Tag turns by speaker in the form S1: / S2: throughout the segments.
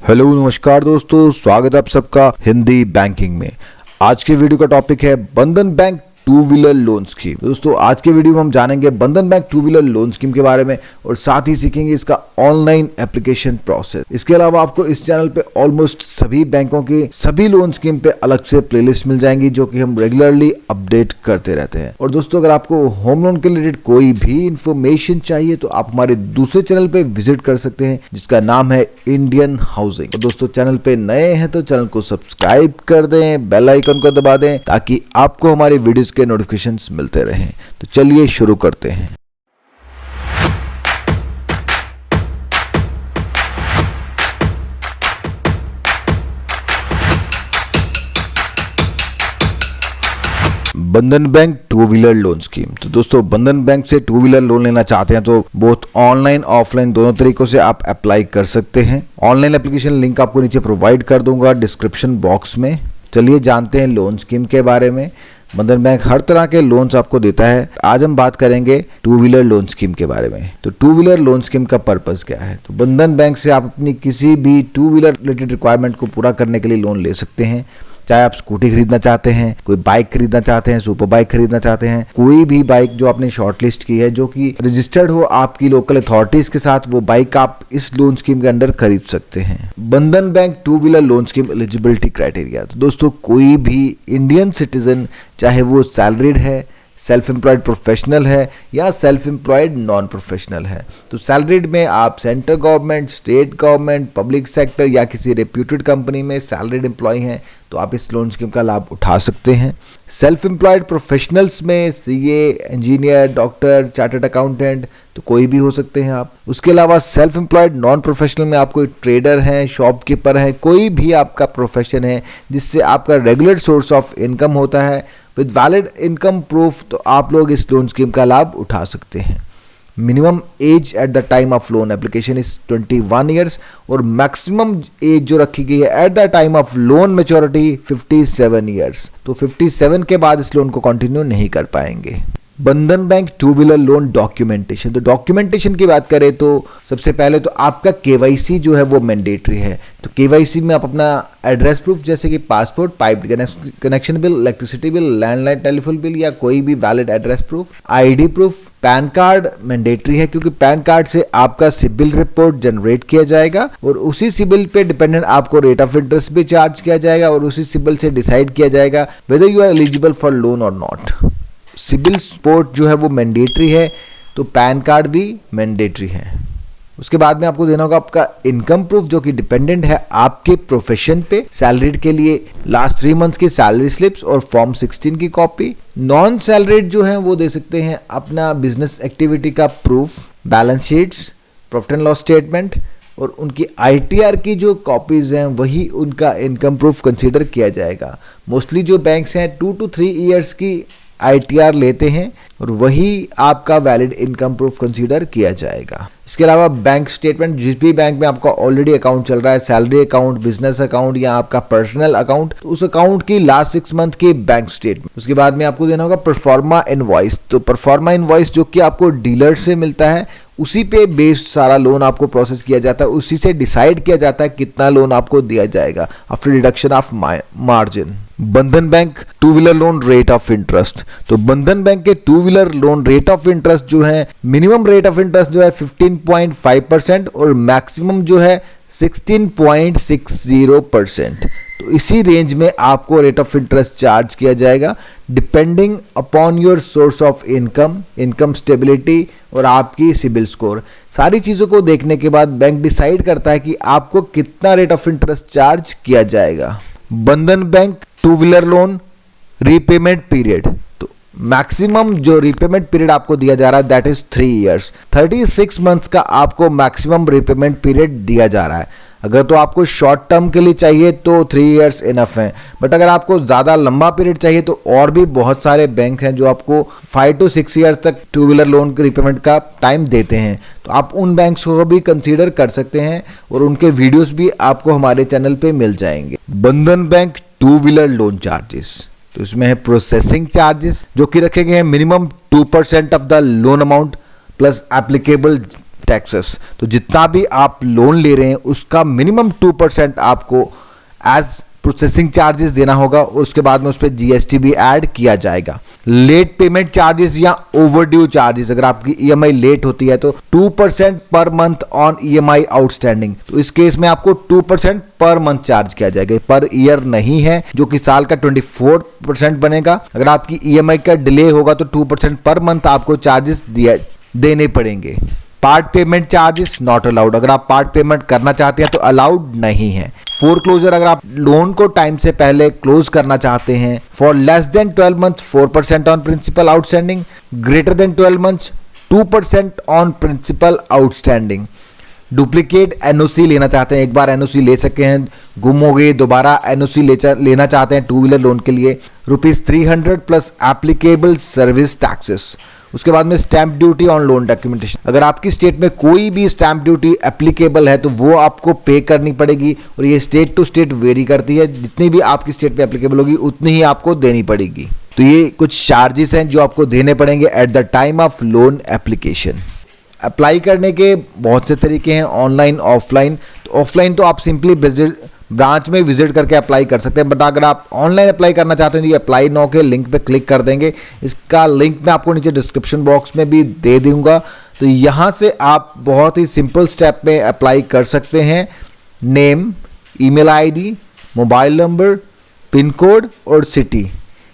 S1: Hello नमस्कार दोस्तों, स्वागत है आप सबका हिंदी बैंकिंग में। आज के वीडियो का टॉपिक है बंधन bank two wheeler loan scheme. दोस्तों आज के वीडियो में हम जानेंगे बंधन bank two wheeler loan scheme के बारे में और साथ ही सीखेंगे इसका ऑनलाइन एप्लीकेशन प्रोसेस। इसके अलावा आपको इस चैनल पे ऑलमोस्ट सभी बैंकों की सभी लोन स्कीम पे अलग से प्लेलिस्ट मिल जाएंगी जो कि हम रेगुलरली अपडेट करते रहते हैं। और दोस्तों अगर आपको होम लोन के रिलेटेड कोई भी इंफॉर्मेशन चाहिए तो आप हमारे दूसरे चैनल पे विजिट कर सकते हैं जिसका नाम है इंडियन हाउसिंग। और दोस्तों चैनल पे नए हैं तो चैनल को सब्सक्राइब कर दें, बेल आइकन को दबा दें ताकि आपको हमारी वीडियोस के नोटिफिकेशंस मिलते रहें। तो चलिए शुरू करते हैं। बंधन bank two wheeler loan scheme. तो दोस्तों बंधन बैंक से टू व्हीलर लोन लेना चाहते हैं तो बहुत ऑनलाइन ऑफलाइन दोनों तरीकों से आप अप्लाई कर सकते हैं। ऑनलाइन एप्लीकेशन लिंक आपको नीचे प्रोवाइड कर दूंगा डिस्क्रिप्शन बॉक्स में। चलिए जानते हैं लोन स्कीम के बारे में। बंधन बैंक हर तरह के लोन्स आपको देता है। आज हम बात करेंगे टू व्हीलर लोन स्कीम के बारे में। तो टू व्हीलर लोन स्कीम का पर्पस क्या है? तो बंधन बैंक से आप अपनी किसी भी टू व्हीलर रिलेटेड रिक्वायरमेंट को पूरा करने के लिए लोन ले सकते हैं। चाहे आप स्कूटी खरीदना चाहते हैं, कोई बाइक खरीदना चाहते हैं, सुपर बाइक खरीदना चाहते हैं, कोई भी बाइक जो आपने शॉर्टलिस्ट की है जो कि रजिस्टर्ड हो आपकी लोकल अथॉरिटीज के साथ, वो बाइक आप इस लोन स्कीम के अंडर खरीद सकते हैं। बंधन bank two wheeler loan scheme eligibility criteria. तो दोस्तों कोई भी इंडियन सिटीजन, चाहे वो सैलरीड है, सेल्फ एम्प्लॉयड प्रोफेशनल है या सेल्फ एम्प्लॉयड नॉन प्रोफेशनल है। तो सैलरीड में आप central government, state government, public sector या किसी रेप्यूटेड कंपनी में सैलरीड एम्प्लॉय हैं तो आप इस लोन स्कीम का लाभ उठा सकते हैं। सेल्फ एम्प्लॉयड प्रोफेशनल्स में CA, engineer, doctor, chartered accountant तो कोई भी हो सकते हैं आप। उसके अलावा सेल्फ एम्प्लॉयड नॉन प्रोफेशनल में आप कोई ट्रेडर हैं, शॉपकीपर हैं, कोई भी आपका प्रोफेशन है जिससे आपका रेगुलर सोर्स ऑफ इनकम होता है विद वैलिड इनकम प्रूफ, तो आप लोग इस लोन स्कीम का लाभ उठा सकते हैं। Minimum age at the time of loan application is 21 years और मैक्सिमम एज जो रखी गई है at the time of loan maturity 57 years. तो 57 के बाद इस लोन को कंटिन्यू नहीं कर पाएंगे। बंधन bank two wheeler loan documentation. तो डॉक्यूमेंटेशन की बात करें तो सबसे पहले तो आपका केवाईसी जो है वो मैंडेटरी है। तो केवाईसी में आप अपना एड्रेस प्रूफ जैसे कि passport, pipe connection bill, electricity bill, landline telephone bill या कोई भी valid address proof, ID proof, pan card mandatory है क्योंकि पैन कार्ड से आपका सिबिल रिपोर्ट जनरेट किया जाएगा और उसी सिबिल पे डिपेंडेंट आपको रेट ऑफ इंटरेस्ट भी चार्ज किया जाएगा और उसी सिबिल से डिसाइड किया जाएगा whether you are eligible for loan और नॉट। सिबिल सपोर्ट जो है वो मैंडेटरी है तो पैन कार्ड भी मैंडेटरी है। उसके बाद में आपको देना होगा आपका इनकम प्रूफ जो कि डिपेंडेंट है आपके प्रोफेशन पे। सैलरीड के लिए लास्ट 3 मंथ्स की सैलरी स्लिप्स और फॉर्म 16 की कॉपी। नॉन सैलरीड जो है वो दे सकते हैं अपना बिजनेस एक्टिविटी का proof, balance sheets, profit and loss statement और उनकी आईटीआर की जो कॉपीज हैं वही उनका इनकम प्रूफ कंसीडर किया जाएगा। मोस्टली जो बैंक्स हैं 2 to 3 ईयर्स की आईटीआर लेते हैं और वही आपका वैलिड इनकम प्रूफ कंसीडर किया जाएगा। इसके अलावा बैंक स्टेटमेंट, जिस भी बैंक में आपका ऑलरेडी अकाउंट चल रहा है, सैलरी अकाउंट, बिजनेस अकाउंट या आपका पर्सनल अकाउंट, तो उस अकाउंट की लास्ट 6 मंथ की बैंक स्टेटमेंट। उसके बाद में आपको देना होगा परफॉर्मा इनवॉइस। तो परफॉर्मा इनवॉइस जो कि आपको डीलर से मिलता है, उसी पे बेस्ड सारा लोन आपको प्रोसेस किया जाता है, उसी से डिसाइड किया जाता है कितना लोन आपको दिया जाएगा आफ्टर डिडक्शन ऑफ मार्जिन। बंधन bank two wheeler loan rate of interest. तो बंधन बैंक के two wheeler loan rate of interest जो है, मिनिमम रेट ऑफ इंटरेस्ट जो है 15.5% और मैक्सिमम जो है 16.60%। तो इसी रेंज में आपको रेट ऑफ इंटरेस्ट चार्ज किया जाएगा depending upon your source of income, income stability और आपकी सिबिल स्कोर। सारी चीज़ों को देखने के बाद बैंक डिसाइड करता है कि आपको कितना रेट ऑफ इंटरेस्ट चार्ज किया जाएगा। बंधन bank two wheeler loan repayment period. तो मैक्सिमम जो रीपेमेंट पीरियड आपको दिया जा रहा है दैट इज 3 ईयर्स। 36 मंथ्स का आपको मैक्सिमम रीपेमेंट पीरियड दिया जा रहा है। अगर तो आपको शॉर्ट टर्म के लिए चाहिए तो 3 ईयर्स इनफ है, बट अगर आपको ज़्यादा लंबा पीरियड चाहिए तो और भी बहुत सारे बैंक हैं जो आपको 5 to 6 ईयर्स तक टू व्हीलर लोन के रिपेमेंट का टाइम देते हैं। तो आप उन बैंक्स को भी कंसीडर कर सकते हैं और उनके वीडियोस भी आपको हमारे चैनल पे मिल जाएंगे। बंधन bank two wheeler loan charges. तो इसमें है प्रोसेसिंग चार्जेस जो कि रखे गए हैं minimum 2% of the loan amount plus applicable taxes. तो जितना भी आप लोन ले रहे हैं उसका मिनिमम 2% आपको एज प्रोसेसिंग चार्जेस देना होगा और उसके बाद में उस पर जीएसटी भी ऐड किया जाएगा। लेट पेमेंट चार्जेस या ओवरड्यू चार्जेस, अगर आपकी ईएमआई लेट होती है तो 2% per month on EMI outstanding. तो इस केस में आपको 2% पर मंथ चार्ज किया जाएगा, पर ईयर नहीं है, जो कि साल का 24% बनेगा। अगर आपकी ईएमआई का डिले होगा तो 2% पर मंथ आपको चार्जेस देने पड़ेंगे। Part payment charges not allowed, अगर आप पार्ट पेमेंट करना चाहते हैं तो अलाउड नहीं है। फोरक्लोजर, अगर आप लोन को टाइम से पहले क्लोज करना चाहते हैं, for less than 12 months 4% on principal outstanding, greater than 12 months 2% on principal outstanding. Duplicate NOC लेना चाहते हैं, एक बार एनओसी ले सके हैं, गुम हो गई, दोबारा एनओसी लेना चाहते हैं टू व्हीलर लोन के लिए, ₹300 प्लस एप्लीकेबल सर्विस टैक्सेस। उसके बाद में stamp duty on loan documentation, अगर आपकी स्टेट में कोई भी स्टैंप ड्यूटी एप्लीकेबल है तो वो आपको पे करनी पड़ेगी और ये स्टेट टू स्टेट वेरी करती है, जितनी भी आपकी स्टेट में एप्लीकेबल होगी उतनी ही आपको देनी पड़ेगी। तो ये कुछ चार्जेस हैं जो आपको देने पड़ेंगे at the time of loan application. Apply करने के बहुत से तरीके हैं, ऑनलाइन, ऑफलाइन। तो ऑफलाइन तो आप सिंपली ब्रांच में विजिट करके अप्लाई कर सकते हैं, बट अगर आप ऑनलाइन अप्लाई करना चाहते हैं तो ये अप्लाई नाउ के लिंक पे क्लिक कर देंगे। इसका लिंक मैं आपको नीचे डिस्क्रिप्शन बॉक्स में भी दे दूंगा। तो यहाँ से आप बहुत ही सिंपल स्टेप में अप्लाई कर सकते हैं। Name, email ID, mobile number, pin code और सिटी,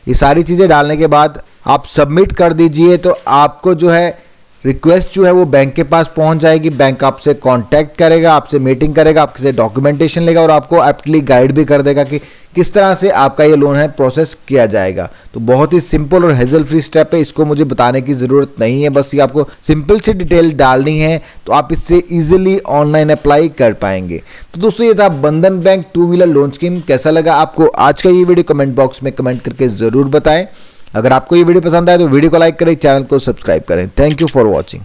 S1: ये सारी चीज़ें डालने के बाद आप सबमिट कर दीजिए तो आपको जो है रिक्वेस्ट जो है वो बैंक के पास पहुंच जाएगी। बैंक आपसे कांटेक्ट करेगा, आपसे मीटिंग करेगा, आपसे डॉक्यूमेंटेशन लेगा और आपको एप्टली गाइड भी कर देगा कि किस तरह से आपका ये लोन है प्रोसेस किया जाएगा। तो बहुत ही सिंपल और हेजल फ्री स्टेप है, इसको मुझे बताने की ज़रूरत नहीं है, बस ये आपको सिंपल सी डिटेल डालनी है तो आप इससे ईजिली ऑनलाइन अप्लाई कर पाएंगे। तो दोस्तों ये था बंधन bank two wheeler loan scheme. कैसा लगा आपको आज का ये वीडियो, कमेंट बॉक्स में कमेंट करके ज़रूर बताएं। अगर आपको ये वीडियो पसंद आए तो वीडियो को लाइक करें, चैनल को सब्सक्राइब करें। Thank you for watching.